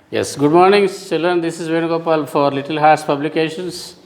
Yes, good morning, children. This is Venugopal for Little Hearts Publications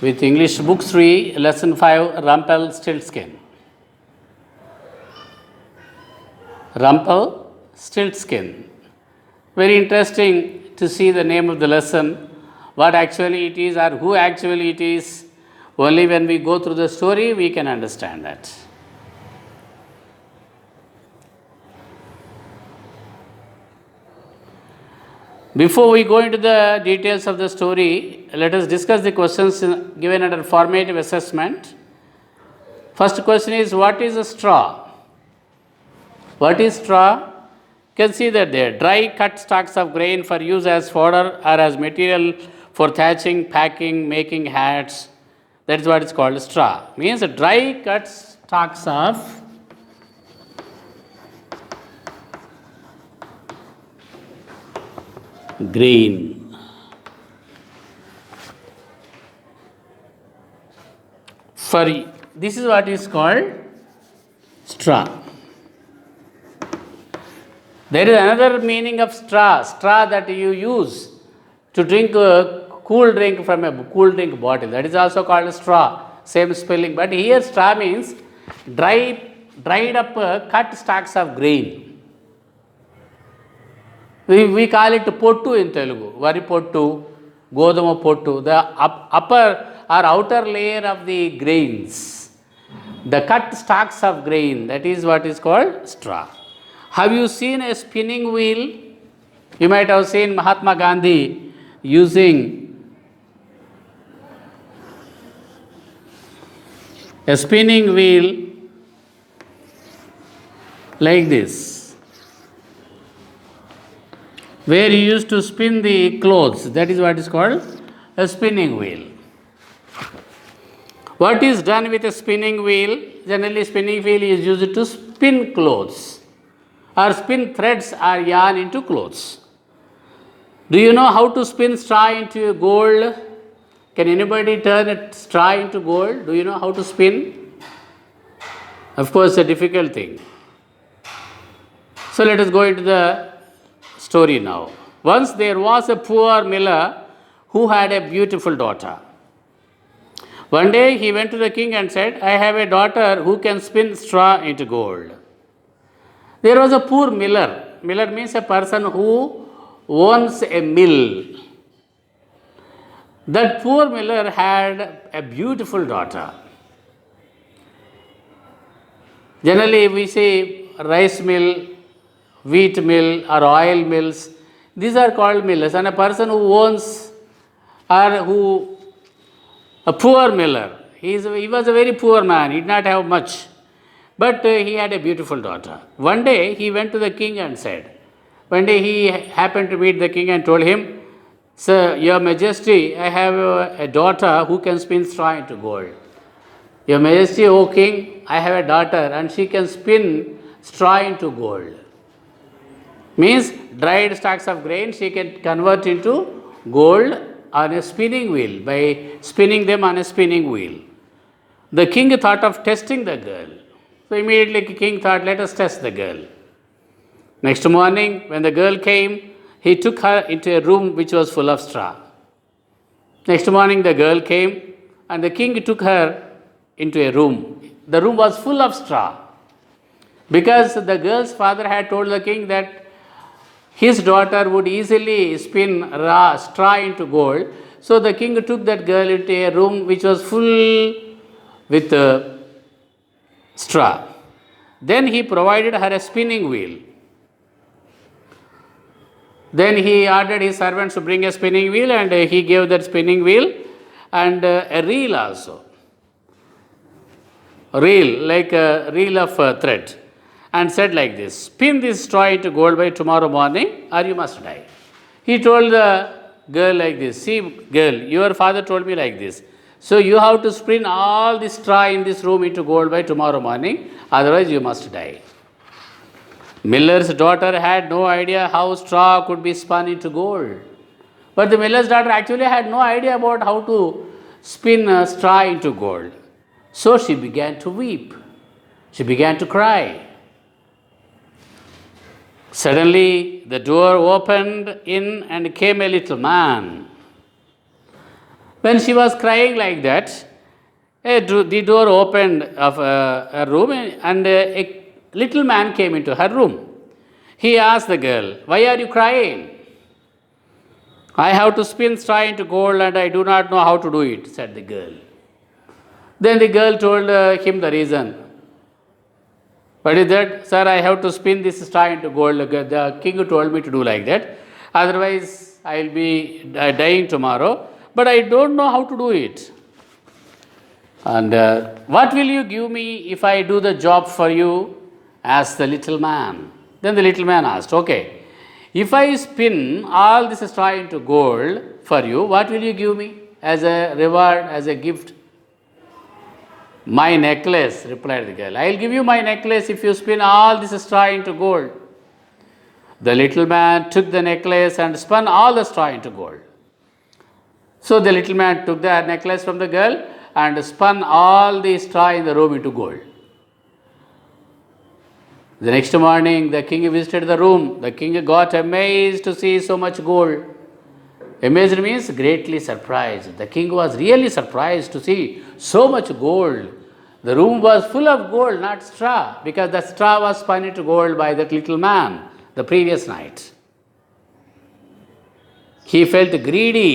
with English Book 3, Lesson 5, Rumpelstiltskin. Rumpelstiltskin. Very interesting to see the name of the lesson, what actually it is or who actually it is. Only when we go through the story, we can understand that. Before we go into the details of the story, let us discuss the questions given under formative assessment. First question is, what is a straw? What is straw? You can see that there, dry cut stalks of grain for use as fodder or as material for thatching, packing, making hats. That is what is called straw. Means dry cut stalks of grain. For this is what is called straw. There is another meaning of straw that you use to drink a cool drink from a cool drink bottle. That is also called straw, same spelling. But here straw means dried up cut stalks of grain. We call it pottu in Telugu, vari pottu, goduma pottu, the upper or outer layer of the grains, the cut stalks of grain, that is what is called straw. Have you seen a spinning wheel? You might have seen Mahatma Gandhi using a spinning wheel like this, where he used to spin the clothes. That is what is called a spinning wheel. What is done with a spinning wheel? Generally, spinning wheel is used to spin clothes or spin threads or yarn into clothes. Do you know how to spin straw into gold? Can anybody turn a straw into gold? Do you know how to spin? Of course, a difficult thing. So let us go into the story now. Once there was a poor miller who had a beautiful daughter. One day he went to the king and said, I have a daughter who can spin straw into gold. There was a poor miller. Miller means a person who owns a mill. That poor miller had a beautiful daughter. Generally, we say rice mill, wheat mill, or oil mills. These are called millers. And a person who owns a poor miller, he was a very poor man, he did not have much. But he had a beautiful daughter. One day he went to the king and said, one day he happened to meet the king and told him, Sir, Your Majesty, I have a daughter who can spin straw into gold. Your Majesty, O king, I have a daughter and she can spin straw into gold. Means dried stalks of grain she can convert into gold on a spinning wheel by spinning them on a spinning wheel. The king thought of testing the girl. So immediately the king thought, let us test the girl. Next morning, when the girl came, he took her into a room which was full of straw. Next morning, the girl came and the king took her into a room. The room was full of straw. Because the girl's father had told the king that his daughter would easily spin straw into gold. So the king took that girl into a room which was full with straw. Then he provided her a spinning wheel. Then he ordered his servants to bring a spinning wheel and he gave that spinning wheel and a reel also. A reel, like a reel of thread. And said like this, spin this straw into gold by tomorrow morning or you must die. He told the girl like this, see girl, your father told me like this. So you have to spin all the straw in this room into gold by tomorrow morning, otherwise you must die. Miller's daughter had no idea how straw could be spun into gold. But the miller's daughter actually had no idea about how to spin straw into gold. So she began to weep. She began to cry. Suddenly, the door opened in and came a little man. When she was crying like that, the door opened of a room and a little man came into her room. He asked the girl, "Why are you crying?" "I have to spin straw into gold and I do not know how to do it," said the girl. Then the girl told him the reason. "What is that?" "Sir, I have to spin this straw into gold. The king told me to do like that. Otherwise, I will be dying tomorrow. But I don't know how to do it. And what will you give me if I do the job for you?" asked the little man. Then the little man asked, "Okay, if I spin all this straw into gold for you, what will you give me as a reward, as a gift?" "My necklace," replied the girl. "I will give you my necklace if you spin all this straw into gold." The little man took the necklace and spun all the straw into gold. So the little man took the necklace from the girl and spun all the straw in the room into gold. The next morning, the king visited the room. The king got amazed to see so much gold. Amazed means greatly surprised. The king was really surprised to see so much gold. The room was full of gold, not straw, because the straw was spun into gold by that little man the previous night. He felt greedy,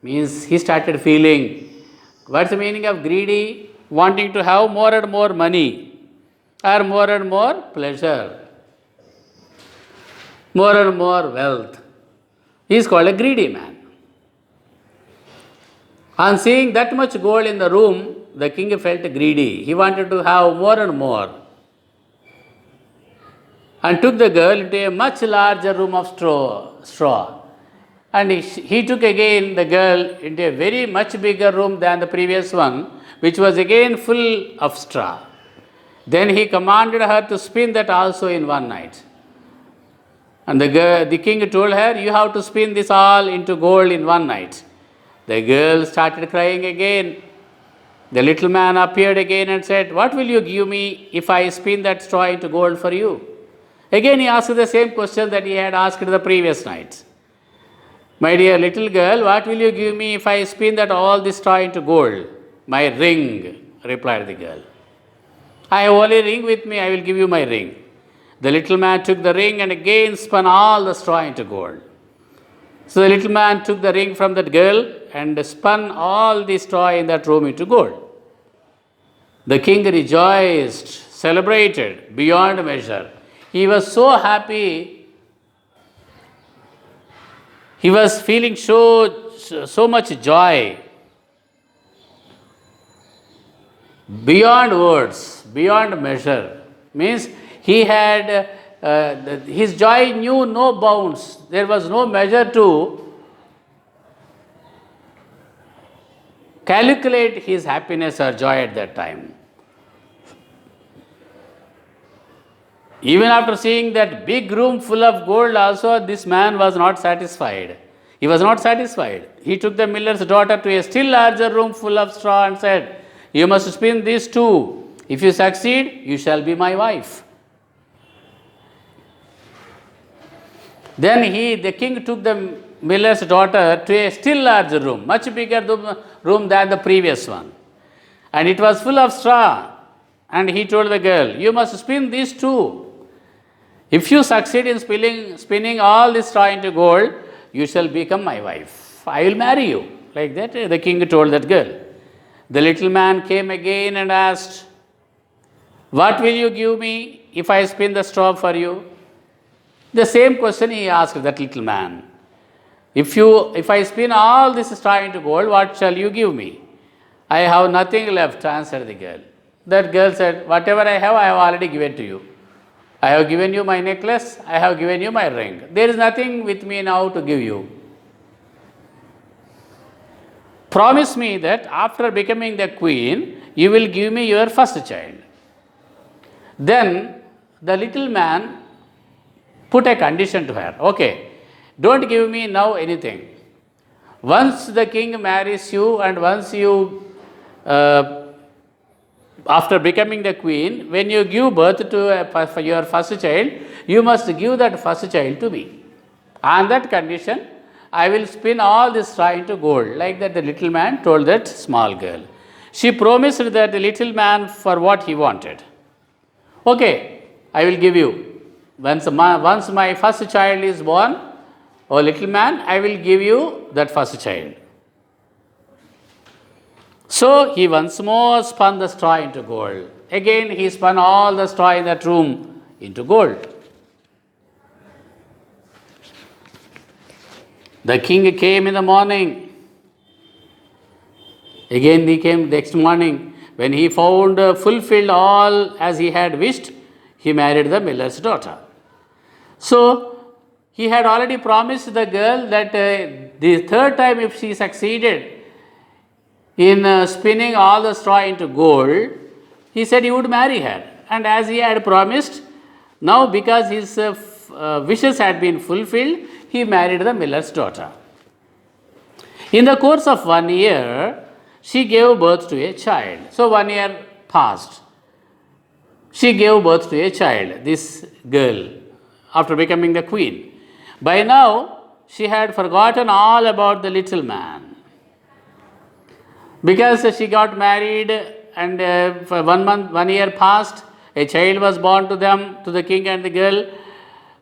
means he started feeling. What's the meaning of greedy? Wanting to have more and more money, or more and more pleasure, more and more wealth. He is called a greedy man. On seeing that much gold in the room, the king felt greedy. He wanted to have more and more, and took the girl into a much larger room of straw. And he took again the girl into a very much bigger room than the previous one, which was again full of straw. Then he commanded her to spin that also in one night. And the king told her, "You have to spin this all into gold in one night." The girl started crying again. The little man appeared again and said, "What will you give me if I spin that straw into gold for you?" Again he asked the same question that he had asked the previous night. "My dear little girl, what will you give me if I spin that all this straw into gold?" "My ring," replied the girl. "I have only ring with me, I will give you my ring." The little man took the ring and again spun all the straw into gold. So the little man took the ring from that girl and spun all the straw in that room into gold. The king rejoiced, celebrated beyond measure. He was so happy. He was feeling so much joy beyond words, beyond measure. Means he had, his joy knew no bounds. There was no measure to calculate his happiness or joy at that time. Even after seeing that big room full of gold also, this man was not satisfied. He was not satisfied. He took the miller's daughter to a still larger room full of straw and said, "You must spin this too. If you succeed, you shall be my wife." Then the king took the miller's daughter to a still larger room, much bigger room than the previous one. And it was full of straw. And he told the girl, "You must spin this too. If you succeed in spinning all this straw into gold, you shall become my wife. I will marry you." Like that, the king told that girl. The little man came again and asked, "What will you give me if I spin the straw for you?" The same question he asked that little man. If I spin all this straw into gold, what shall you give me?" "I have nothing left," answered the girl. That girl said, "Whatever I have already given to you. I have given you my necklace, I have given you my ring. There is nothing with me now to give you. Promise me that after becoming the queen, you will give me your first child." Then the little man put a condition to her. "Okay, don't give me now anything. Once the king marries you and once you after becoming the queen, when you give birth to your first child, you must give that first child to me. On that condition, I will spin all this straw into gold. Like that, the little man told that small girl. She promised that the little man for what he wanted. Okay, I will give you. Once my first child is born, oh little man, I will give you that first child. So he once more spun the straw into gold. Again, he spun all the straw in that room into gold. The king came in the morning. Again, he came next morning. When he found fulfilled all as he had wished, he married the miller's daughter. So, he had already promised the girl that the third time, if she succeeded in spinning all the straw into gold, he said he would marry her. And as he had promised, now because his wishes had been fulfilled, he married the miller's daughter. In the course of 1 year, she gave birth to a child. So 1 year passed. She gave birth to a child, this girl, after becoming the queen. By now, she had forgotten all about the little man. Because she got married and for 1 year passed, a child was born to them, to the king and the girl,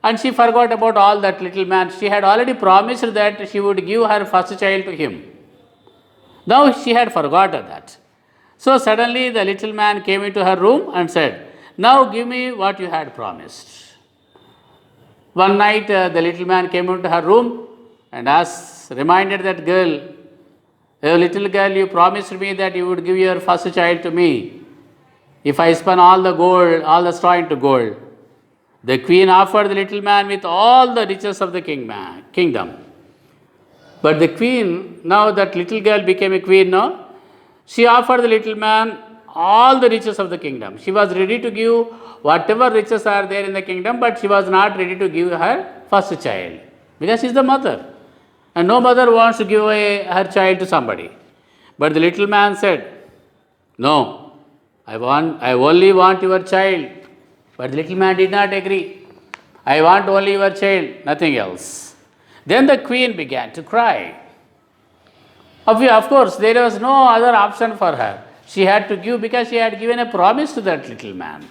and she forgot about all that little man. She had already promised that she would give her first child to him. Now she had forgotten that. So suddenly the little man came into her room and said, now give me what you had promised. One night the little man came into her room and reminded that girl, "Oh, little girl, you promised me that you would give your first child to me if I spun all the straw into gold." The queen offered the little man with all the riches of the kingdom. But the queen, now that little girl became a queen, no? She offered the little man all the riches of the kingdom. She was ready to give whatever riches are there in the kingdom, but she was not ready to give her first child because she is the mother. And no mother wants to give away her child to somebody. But the little man said, "No, I only want your child." But the little man did not agree. "I want only your child, nothing else." Then the queen began to cry. Of course, there was no other option for her. She had to give because she had given a promise to that little man.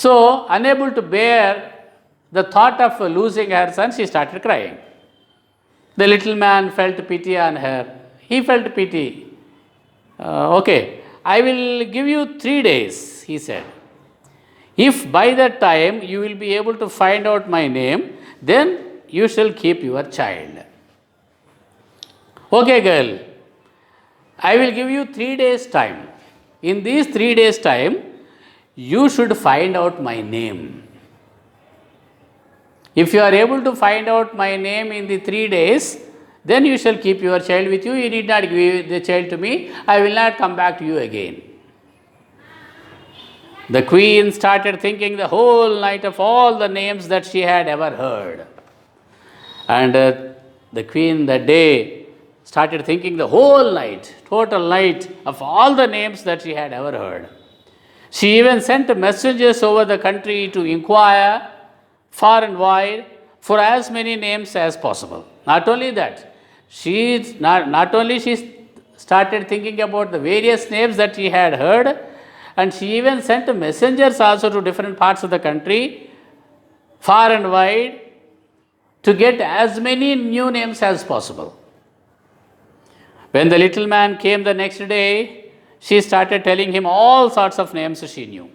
So, unable to bear the thought of losing her son, she started crying. The little man felt pity on her. He felt pity. Okay, I will give you 3 days, he said. If by that time you will be able to find out my name, then you shall keep your child. Okay, girl, I will give you 3 days time. In these 3 days time, you should find out my name. If you are able to find out my name in the 3 days, then you shall keep your child with you. You need not give the child to me. I will not come back to you again. The queen started thinking the whole night of all the names that she had ever heard. And the queen that day started thinking the whole night, total night, of all the names that she had ever heard. She even sent messengers over the country to inquire far and wide for as many names as possible. Not only that, she started thinking about the various names that she had heard, and she even sent messengers also to different parts of the country, far and wide, to get as many new names as possible. When the little man came the next day, she started telling him all sorts of names she knew.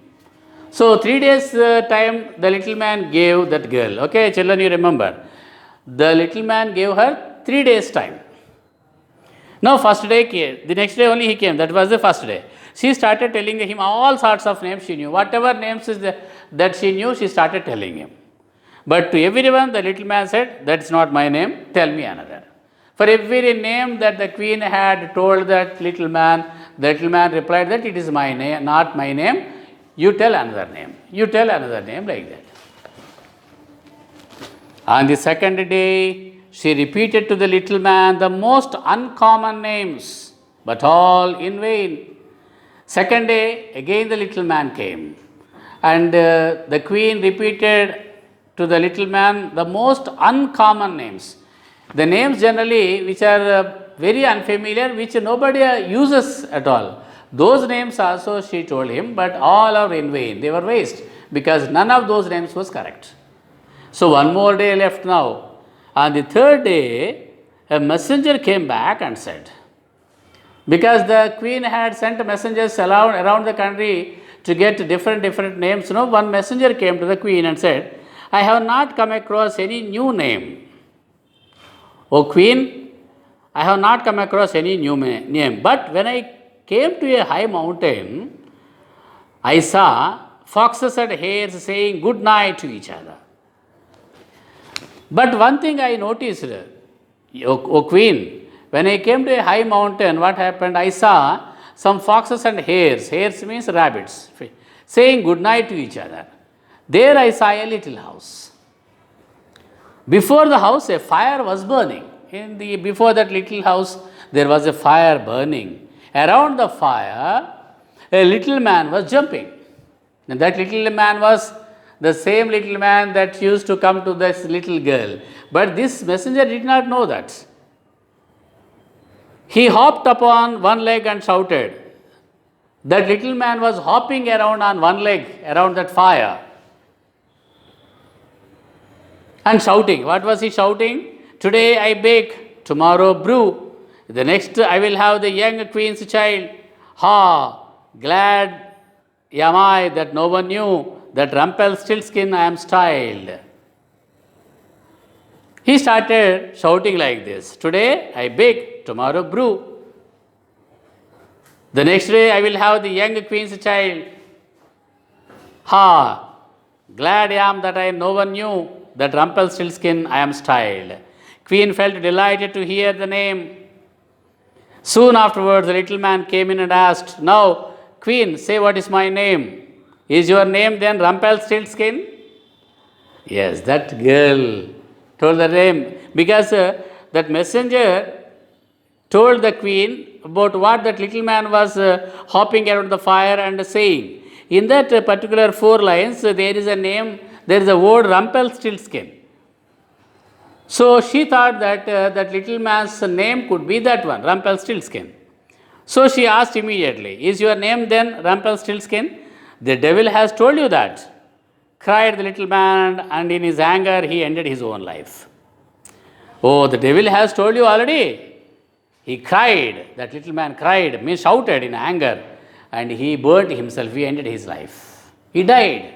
So 3 days time the little man gave that girl. Okay, children, you remember. The little man gave her 3 days time. Now first day came. The next day only he came. That was the first day. She started telling him all sorts of names she knew. Whatever names that she knew, she started telling him. But to everyone, the little man said, "That's not my name. Tell me another." For every name that the queen had told that little man, the little man replied that it is my name, not my name. You tell another name. You tell another name, like that. On the second day, she repeated to the little man the most uncommon names, but all in vain. Second day, again the little man came. And the queen repeated to the little man the most uncommon names. The names generally which are very unfamiliar, which nobody uses at all. Those names also she told him, but all are in vain. They were waste because none of those names was correct. So one more day left now. On the third day, a messenger came back and said, because the queen had sent messengers around the country to get different names, one messenger came to the queen and said, I have not come across any new name. O queen, I have not come across any new name. But when I came to a high mountain, I saw foxes and hares saying good night to each other. But one thing I noticed, O queen, when I came to a high mountain, what happened? I saw some foxes and hares. Hares means rabbits, saying good night to each other. There I saw a little house. Before the house, a fire was burning. Before that little house, there was a fire burning. Around the fire, a little man was jumping. And that little man was the same little man that used to come to this little girl. But this messenger did not know that. He hopped upon one leg and shouted. That little man was hopping around on one leg around that fire and shouting. What was he shouting? Today I bake, tomorrow brew. The next I will have the young queen's child. Ha! Glad am I that no one knew that Rumpelstiltskin I am styled. He started shouting like this. Today I bake, tomorrow brew. The next day I will have the young queen's child. Ha! Glad am that no one knew that Rumpelstiltskin I am styled. Queen felt delighted to hear the name. Soon afterwards, the little man came in and asked, Now, queen, say what is my name? Is your name then Rumpelstiltskin? Yes, that girl told the name because that messenger told the queen about what that little man was hopping around the fire and saying. In that particular 4 lines, there is a name, there is a word Rumpelstiltskin. So she thought that that little man's name could be that one, Rumpelstiltskin. So she asked immediately, Is your name then Rumpelstiltskin? The devil has told you that, cried the little man, and in his anger he ended his own life. Oh, the devil has told you already. He cried, that little man cried, means shouted in anger, and he burnt himself, he ended his life. He died.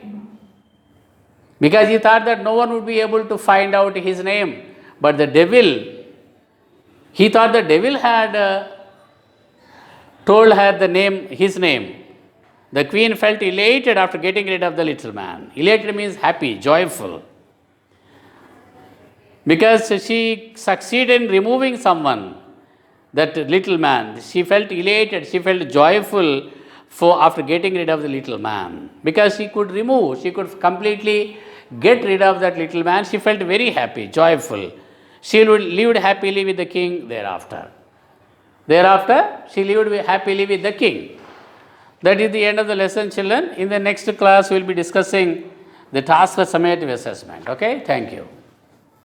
Because he thought that no one would be able to find out his name. But the devil, he thought the devil had told her the name, his name. The queen felt elated after getting rid of the little man. Elated means happy, joyful. Because she succeeded in removing someone, that little man. She felt elated, she felt joyful after getting rid of the little man. Because she could completely get rid of that little man. She felt very happy, joyful. She lived happily with the king thereafter. Thereafter, she lived happily with the king. That is the end of the lesson, children. In the next class, we will be discussing the task summative assessment. Okay, thank you.